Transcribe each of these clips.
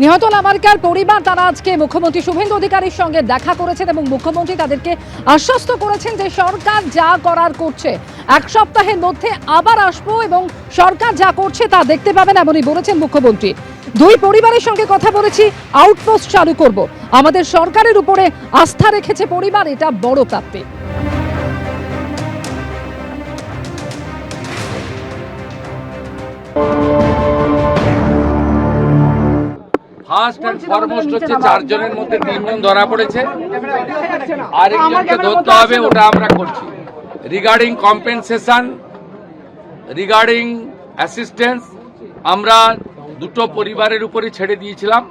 নিহত নাবালিকার পরিবার তারা আজকে মুখ্যমন্ত্রী শুভেন্দু অধিকারীর সঙ্গে দেখা করেছেন এবং মুখ্যমন্ত্রী তাদেরকে আশ্বস্ত করেছেন যে সরকার যা করার করছে, এক সপ্তাহের মধ্যে আবার আসবো এবং সরকার যা করছে তা দেখতে পাবেন, এমনই বলেছেন মুখ্যমন্ত্রী। দুই পরিবারের সঙ্গে কথা বলেছি, আউটপোস্ট চালু করব। আমাদের সরকারের উপরে আস্থা রেখেছে পরিবার, এটা বড় প্রাপ্তি। ফার্স্ট এন্ড ফরমোস্ট হচ্ছে 4 জনের মধ্যে 3 জন ধরা পড়েছে, আর একজনকে ধরতে হবে, ওটা আমরা করছি। রিগার্ডিং কম্পেনসেশন, রিগার্ডিং অ্যাসিস্ট্যান্স, আমরা দুটো পরিবারের উপরে ছেড়ে দিয়েছিলাম।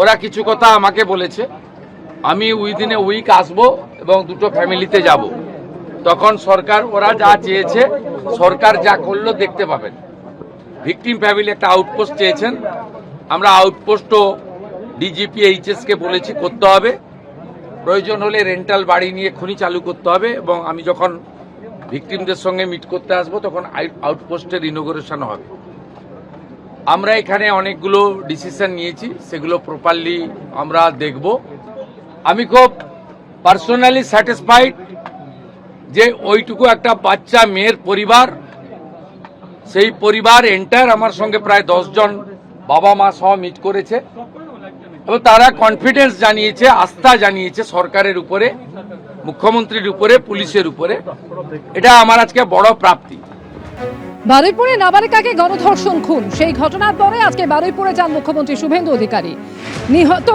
ওরা কিছু কথা আমাকে বলেছে, আমি উইদিন এ উইক আসবো এবং দুটো ফ্যামিলিতে যাব। তখন সরকার ওরা যা চেয়েছে, সরকার যা করলো দেখতে পাবেন। ভিকটিম ফ্যামিলি একটা আউটপোস্ট চেয়েছেন, আমরা আউটপোস্টও ডিজিপি এইচএসকে বলেছি করতে হবে। প্রয়োজন হলে রেন্টাল বাড়ি নিয়ে খনি চালু করতে হবে, এবং আমি যখন ভিকটিমদের সঙ্গে মিট করতে আসবো তখন আউটপোস্টের ইনোগ্রেশন হবে। আমরা এখানে অনেকগুলো ডিসিশন নিয়েছি, সেগুলো প্রপারলি আমরা দেখব। আমি খুব পার্সোনালি স্যাটিসফাইড যে ওইটুকু একটা বাচ্চা মেয়ের পরিবার, সেই পরিবার এন্টার আমার সঙ্গে প্রায় 10 জন বাবা মা সহ মিট করেছে এবং তারা কনফিডেন্স জানিয়েছে, আস্থা জানিয়েছে সরকারের উপরে, মুখ্যমন্ত্রীর উপরে, পুলিশের উপরে। এটা আমার আজকে বড় প্রাপ্তি। বারুইপুরে নাবালিকাকে গণধর্ষণ খুন, সেই ঘটনার পরে আজকে বারুইপুরে যান মুখ্যমন্ত্রী শুভেন্দু অধিকারী। নিহত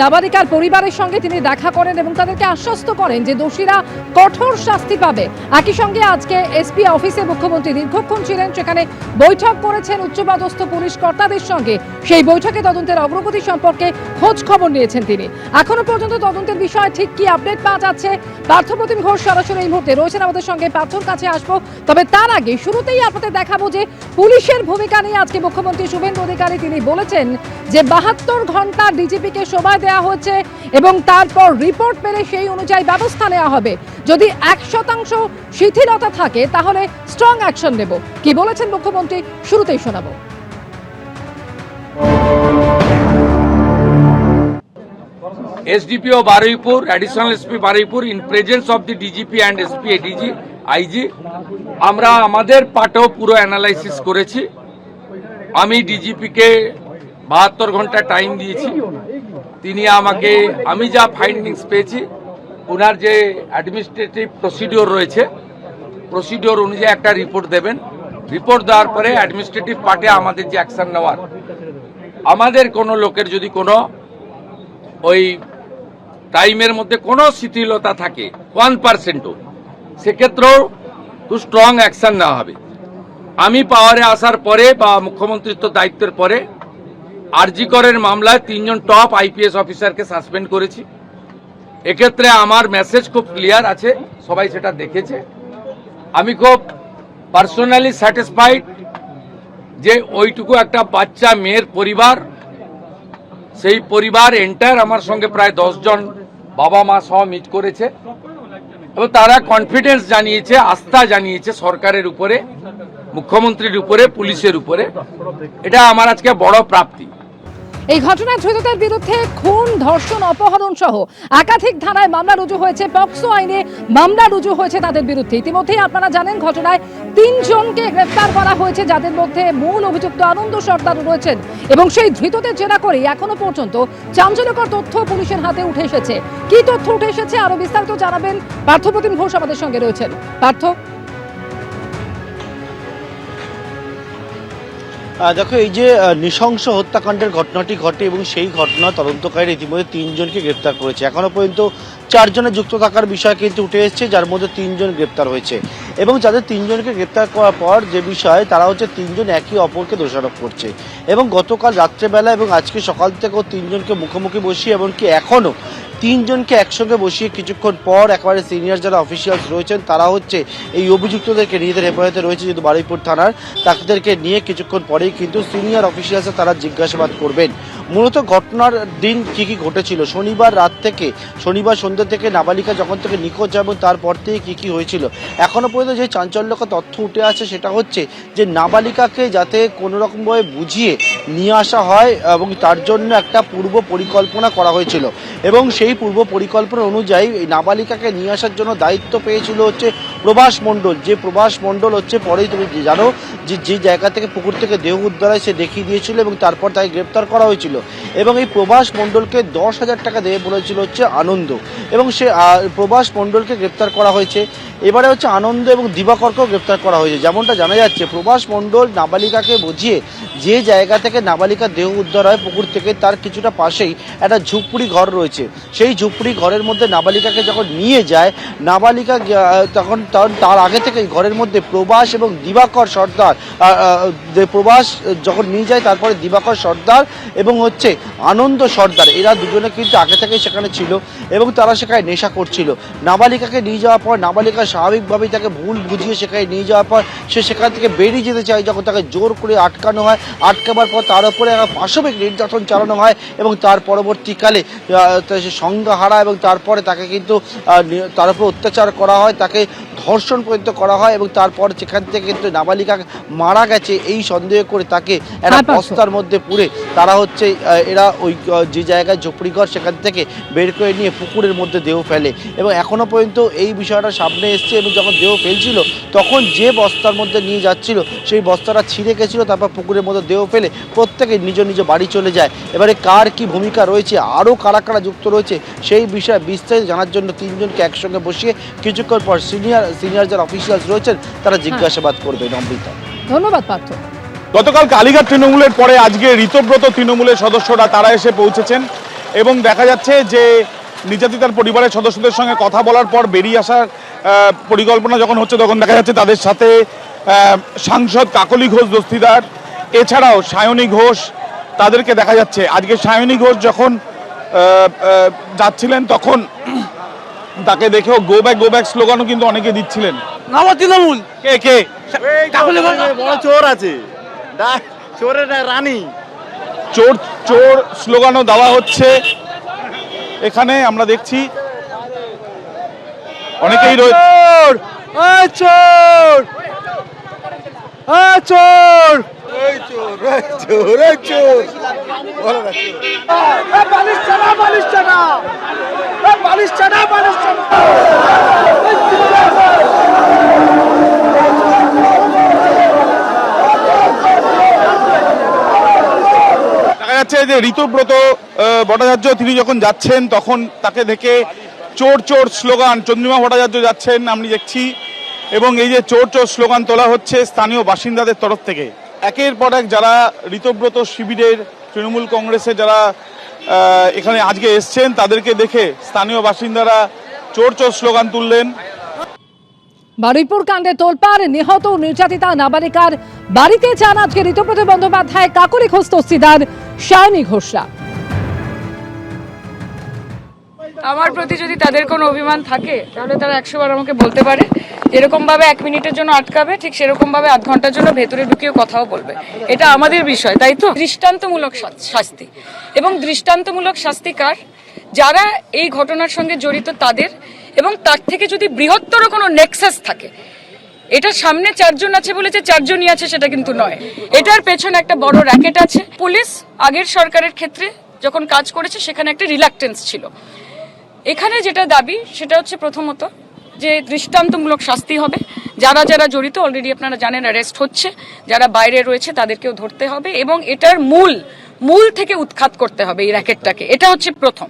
নাবালিকার পরিবারের সঙ্গে তিনি দেখা করেন এবং তাদেরকে আশ্বস্ত করেন যে দোষীরা কঠোর শাস্তি পাবে। একই সঙ্গে আজকে এসপি অফিসে মুখ্যমন্ত্রী দীর্ঘক্ষণ ছিলেন, সেখানে বৈঠক করেছেন উচ্চপদস্থ পুলিশ কর্তাদের সঙ্গে। সেই বৈঠকে তদন্তের অগ্রগতি সম্পর্কে খোঁজ খবর নিয়েছেন তিনি। এখনো পর্যন্ত তদন্তের বিষয়ে ঠিক কি আপডেট পাওয়া যাচ্ছে, পার্থপ্রতিম ঘোষ সরাসরি এই মুহূর্তে রয়েছেন আমাদের সঙ্গে। পার্থর কাছে আসবো, তবে তার আগে শুরুতেই আপনাদের দেখাবো যে পুলিশের ভূমিকা নিয়ে আজকে মুখ্যমন্ত্রী শুভেন্দু অধিকারী তিনি বলেছেন যে 72 ঘন্টা ডিজিপিকে সময় দেওয়া হচ্ছে এবং তারপর রিপোর্ট পেলে সেই অনুযায়ী ব্যবস্থা নেওয়া হবে। যদি 1% শিথিলতা থাকে তাহলে স্ট্রং অ্যাকশন নেব। কি বলেছেন মুখ্যমন্ত্রী, শুরুতেই শোনাবো। SDPO Baruipur, Additional SP Baruipur, in presence of the DGP and SP ADG, IG, আমরা আমাদের পার্টও পুরো অ্যানালাইসিস করেছি। আমি ডিজিপিকে 72 ঘন্টা টাইম দিয়েছি। তিনি আমাকে, আমি যা ফাইন্ডিংস পেয়েছি, ওনার যে অ্যাডমিনিস্ট্রেটিভ প্রসিডিওর রয়েছে, প্রসিডিওর অনুযায়ী একটা রিপোর্ট দেবেন। রিপোর্ট দেওয়ার পরে অ্যাডমিনিস্ট্রেটিভ পার্টে আমাদের যে অ্যাকশন নেওয়ার, আমাদের কোনো লোকের যদি কোনো ওই টাইমের মধ্যে কোনো শিথিলতা থাকে 1%ও, সেক্ষেত্রেও খুব স্ট্রং অ্যাকশন নেওয়া হবে। আমি পাওয়ারে আসার পরে বা মুখ্যমন্ত্রিত্ব দায়িত্বের পরে আরজি করের মামলায় 3 জন টপ আইপিএস অফিসারকে সাসপেন্ড করেছি। এক্ষেত্রে আমার মেসেজ খুব ক্লিয়ার আছে, সবাই সেটা দেখেছে। আমি খুব পার্সোনালি স্যাটিসফাইড যে ওইটুকু একটা বাচ্চা মেয়ের পরিবার, সেই পরিবার এন্টার আমার সঙ্গে প্রায় 10 জন বাবা মা সহ মিট করেছে এবং তারা কনফিডেন্স জানিয়েছে, আস্থা জানিয়েছে সরকারের উপরে, মুখ্যমন্ত্রীর উপরে, পুলিশের উপরে। এটা আমার আজকে বড় প্রাপ্তি। এই ঘটনায় ধৃতদের বিরুদ্ধে খুন, ধর্ষণ, অপহরণ সহ একাধিক ধারায় মামলা রুজু হয়েছে। পক্সো আইনে মামলা রুজু হয়েছে তাদের বিরুদ্ধে। ইতিমধ্যেই আপনারা জানেন ঘটনায় 3 জনকে গ্রেফতার করা হয়েছে, যাদের মধ্যে মূল অভিযুক্ত আনন্দ সর্দার রয়েছেন এবং সেই ধৃতদের জেরা করে এখনো পর্যন্ত চাঞ্চল্যকর তথ্য পুলিশের হাতে উঠে এসেছে। কি তথ্য উঠে এসেছে আরো বিস্তারিত জানাবেন পার্থপ্রতিম ঘোষ আমাদের সঙ্গে রয়েছেন। পার্থ, দেখো, এই যে নৃশংস হত্যাকাণ্ডের ঘটনাটি ঘটে এবং সেই ঘটনা তদন্তকারী ইতিমধ্যে 3 জনকে গ্রেপ্তার করেছে। এখনো পর্যন্ত 4 জনের যুক্ত থাকার বিষয় কিন্তু উঠে এসেছে, যার মধ্যে 3 জন গ্রেপ্তার হয়েছে এবং যাদের 3 জনকে গ্রেপ্তার করার পর যে বিষয়, তারা হচ্ছে 3 জন একে অপরকে দোষারোপ করছে এবং গতকাল রাত্রেবেলা এবং আজকে সকাল থেকেও 3 জনকে মুখোমুখি বসিয়ে এমনকি এখনও 3 জনকে একসঙ্গে বসিয়ে কিছুক্ষণ পর একেবারে সিনিয়র যারা অফিসিয়ালস রয়েছেন তারা হচ্ছে এই অভিযুক্তদেরকে নিজেদের হেফাজতে রয়েছে যেহেতু বারুইপুর থানার, তাদেরকে নিয়ে কিছুক্ষণ পরেই কিন্তু সিনিয়র অফিসিয়ালসরা তারা জিজ্ঞাসাবাদ করবেন। মূলত ঘটনার দিন কি কি ঘটেছিল, শনিবার রাত থেকে, শনিবার সন্ধ্যা থেকে নাবালিকা যখন থেকে নিখোঁজ এবং তারপর থেকে কি কি হয়েছিল। এখনো পর্যন্ত যে চাঞ্চল্যকর তথ্য উঠে আসে সেটা হচ্ছে যে নাবালিকাকে যাতে কোনো রকমভাবে বুঝিয়ে নিয়ে আসা হয় এবং তার জন্য একটা পূর্ব পরিকল্পনা করা হয়েছিল এবং সেই পূর্ব পরিকল্পনা অনুযায়ী এই নাবালিকাকে নিয়ে আসার জন্য দায়িত্ব পেয়েছিল হচ্ছে প্রভাস মণ্ডল। যে প্রভাস মণ্ডল হচ্ছে পরেই তুমি জানো যে জায়গা থেকে পুকুর থেকে দেহ উদ্ধার হয় সে দেখিয়ে দিয়েছিল এবং তারপর তাকে গ্রেপ্তার করা হয়েছিল এবং এই প্রভাস মণ্ডলকে 10,000 টাকা দেবে বলেছিল হচ্ছে আনন্দ এবং সে প্রভাস মণ্ডলকে গ্রেপ্তার করা হয়েছে। এবারে হচ্ছে আনন্দ এবং দিবাকরকেও গ্রেপ্তার করা হয়েছে। যেমনটা জানা যাচ্ছে প্রভাস মণ্ডল নাবালিকাকে বুঝিয়ে যে জায়গা থেকে নাবালিকার দেহ উদ্ধার হয় পুকুর থেকে তার কিছুটা পাশেই একটা ঝুপড়ি ঘর রয়েছে, সেই ঝুপড়ি ঘরের মধ্যে নাবালিকাকে যখন নিয়ে যায় নাবালিকা তখন তার আগে থেকে ঘরের মধ্যে প্রভাস এবং দিবাকর সর্দার, প্রভাস যখন নিয়ে যায় তারপরে দিবাকর সর্দার এবং হচ্ছে আনন্দ সর্দার এরা দুজনে কিন্তু আগে থেকেই সেখানে ছিল এবং তারা সেখানে নেশা করছিল। নাবালিকাকে নিয়ে যাওয়ার পর নাবালিকা স্বাভাবিকভাবেই তাকে ভুল বুঝিয়ে সেখানে নিয়ে যাওয়ার পর সে সেখান থেকে বেরিয়ে যেতে চায়, যখন তাকে জোর করে আটকানো হয়, আটকাবার পর তার উপরে পাশবিক নির্যাতন চালানো হয় এবং তার পরবর্তীকালে সে সংজ্ঞা হারায় এবং তারপরে তাকে কিন্তু তার উপর অত্যাচার করা হয়, তাকে ধর্ষণ পর্যন্ত করা হয় এবং তারপর সেখান থেকে কিন্তু নাবালিকা মারা গেছে এই সন্দেহ করে তাকে একটা বস্তার মধ্যে পুরে তারা হচ্ছে এরা ওই যে জায়গায় ঝুপড়িঘর সেখান থেকে বের করে নিয়ে পুকুরের মধ্যে দেহ ফেলে এবং এখনো পর্যন্ত এই বিষয়টা সামনে এসছে এবং যখন দেহ ফেলছিল তখন যে বস্তার মধ্যে নিয়ে যাচ্ছিল সেই বস্তাটা ছিঁড়ে গেছিলো, তারপর পুকুরের মধ্যে দেহ ফেলে প্রত্যেকে নিজ নিজ বাড়ি চলে যায়। এবারে কার কি ভূমিকা রয়েছে, আরও কারা কারা যুক্ত রয়েছে সেই বিষয়ে বিস্তারিত জানার জন্য তিনজনকে একসঙ্গে বসিয়ে কিছুক্ষণ পর সিনিয়র যারা অফিসিয়ালস রয়েছেন তারা জিজ্ঞাসাবাদ করবে। অমৃতা, ধন্যবাদ পার্থ। গতকাল কালীঘাট তৃণমূলের পরে আজকে ঋতব্রত তৃণমূলের সদস্যরা তারা এসে পৌঁছেছেন এবং দেখা যাচ্ছে যে নির্যাতিতার পরিবারের সদস্যদের সঙ্গে কথা বলার পর বেরিয়ে আসার পরিকল্পনা যখন হচ্ছে তখন দেখা যাচ্ছে তাদের সাথে সাংসদ কাকলি ঘোষ দস্তিদার, এছাড়াও সায়নী ঘোষ তাদেরকে দেখা যাচ্ছে। আজকে সায়নী ঘোষ যখন যাচ্ছিলেন তখন তাকে দেখেও গো ব্যাক স্লোগানও কিন্তু অনেকে দিচ্ছিলেন। তৃণমূল কে কে বড় চোর আছে, চোরের রানী, চোর চোর স্লোগানও দেওয়া হচ্ছে। এখানে আমরা দেখছি অনেকেই রয়েছে। চোর চোর দেখা যাচ্ছে যে ঋতব্রত ভট্টাচার্য তিনি যখন যাচ্ছেন তখন তাকে দেখে চোর চোর স্লোগান, চন্দ্রিমা ভট্টাচার্য যাচ্ছেন আমি দেখছি এবং এই যে চোর চোর স্লোগান তোলা হচ্ছে স্থানীয় বাসিন্দাদের তরফ থেকে। একের পর এক যারা ঋতব্রত শিবিরের তৃণমূল কংগ্রেসের যারা এখানে আজকে এসছেন তাদেরকে দেখে স্থানীয় বাসিন্দারা চোর চোর স্লোগান তুললেন। বারুইপুর কাণ্ডে তোলপাড়, নিহত নির্যাতিতা নাবালিকার বাড়িতে যান আজকে ঋতব্রত বন্দ্যোপাধ্যায়, কাকলি ঘোষ দস্তিদার, সায়নী ঘোষরা। আমার প্রতি যদি তাদের কোনো অভিমান থাকে তাহলে তারা 100 বার আমাকে বলতে পারে। যেরকম ভাবে 1 মিনিটের জন্য আটকাবে ঠিক সেরকম ভাবে আধ ঘন্টার জন্য ভেতরে ঢুকিয়ে কথাও বলবে। এটা আমাদের বিষয়, তাই তো? দৃষ্টান্তমূলক শাস্তি, এবং দৃষ্টান্তমূলক শাস্তি কার? যারা এই ঘটনার সঙ্গে জড়িত তাদের, এবং তার থেকে যদি বৃহত্তর কোনো নেক্সাস থাকে। এটা সামনে 4 জন আছে বলে যে 4 জনই আছে সেটা কিন্তু নয়, এটার পেছনে একটা বড় র্যাকেট আছে। পুলিশ আগের সরকারের ক্ষেত্রে যখন কাজ করেছে সেখানে একটা রিল্যাক্টেন্স ছিল। এখানে যেটা দাবি সেটা হচ্ছে প্রথমত যে দৃষ্টান্তমূলক শাস্তি হবে। যারা যারা জড়িত অলরেডি আপনারা জানেন অ্যারেস্ট হচ্ছে, যারা বাইরে রয়েছে তাদেরকেও ধরতে হবে এবং এটার মূল থেকে উৎখাত করতে হবে এই র্যাকেটটাকে। এটা হচ্ছে প্রথম।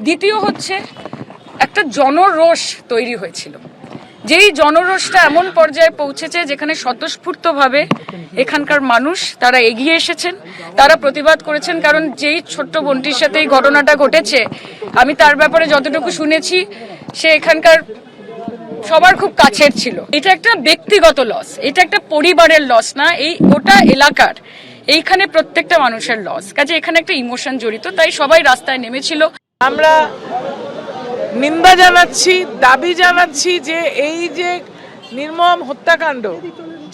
দ্বিতীয় হচ্ছে একটা জনরোষ তৈরি হয়েছিল, যেই জনরোষটা এমন পর্যায়ে পৌঁছেছে যেখানে স্বতঃস্ফূর্তভাবে এখানকার মানুষ তারা এগিয়ে এসেছেন, তারা প্রতিবাদ করেছেন। কারণ যেই ছোট্ট বোনটির সাথে এই ঘটনাটা ঘটেছে আমি তার ব্যাপারে যতটুকু শুনেছি সে এখানকার সবার খুব কাছের ছিল। এটা একটা ব্যক্তিগত লস, এটা একটা পরিবারের লস না, এই গোটা এলাকার, এইখানে প্রত্যেকটা মানুষের লস। কাজে এখানে একটা ইমোশন জড়িত, তাই সবাই রাস্তায় নেমেছিল। আমরা নিন্দা জানাচ্ছি, দাবি জানাচ্ছি যে এই যে নির্মম হত্যাকাণ্ড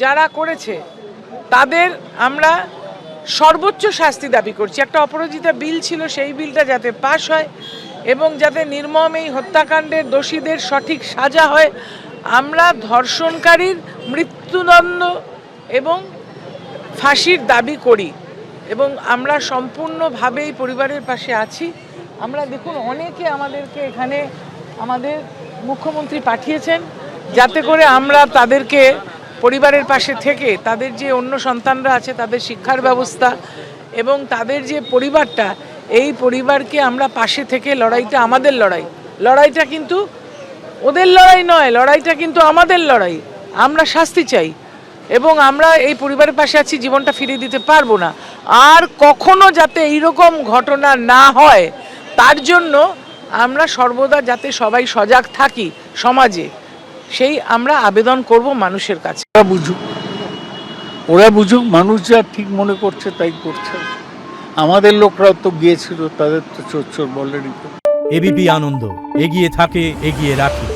যারা করেছে তাদের আমরা সর্বোচ্চ শাস্তি দাবি করছি। একটা অপরাজিতা বিল ছিল, সেই বিলটা যাতে পাশ হয় এবং যাতে নির্মম এই হত্যাকাণ্ডের দোষীদের সঠিক সাজা হয়। আমরা ধর্ষণকারীর মৃত্যুদণ্ড এবং ফাঁসির দাবি করি এবং আমরা সম্পূর্ণভাবে এই পরিবারের পাশে আছি। আমরা দেখুন, অনেকে আমাদেরকে এখানে আমাদের মুখ্যমন্ত্রী পাঠিয়েছেন যাতে করে আমরা তাদেরকে পরিবারের পাশে থেকে তাদের যে অন্য সন্তানরা আছে তাদের শিক্ষার ব্যবস্থা এবং তাদের যে পরিবারটা, এই পরিবারকে আমরা পাশে থেকে লড়াইটা আমাদের লড়াইটা কিন্তু ওদের লড়াই নয়, লড়াইটা কিন্তু আমাদের লড়াই। আমরা শাস্তি চাই এবং আমরা এই পরিবারের পাশে আছি, জীবনটা ফিরিয়ে দিতে পারবো না। আর কখনো যাতে এইরকম ঘটনা না হয় তার জন্য আমরা সর্বদা যাতে সবাই সজাগ থাকি সমাজে, সেই আমরা আবেদন করব মানুষের কাছে। ওরা বুঝুক, মানুষ যা ঠিক মনে করছে তাই করছে। আমাদের লোকরা তো গিয়েছিল, তাদের তো চোর চোর বলেনি। এবিপি আনন্দ, এগিয়ে থাকে, এগিয়ে রাখে।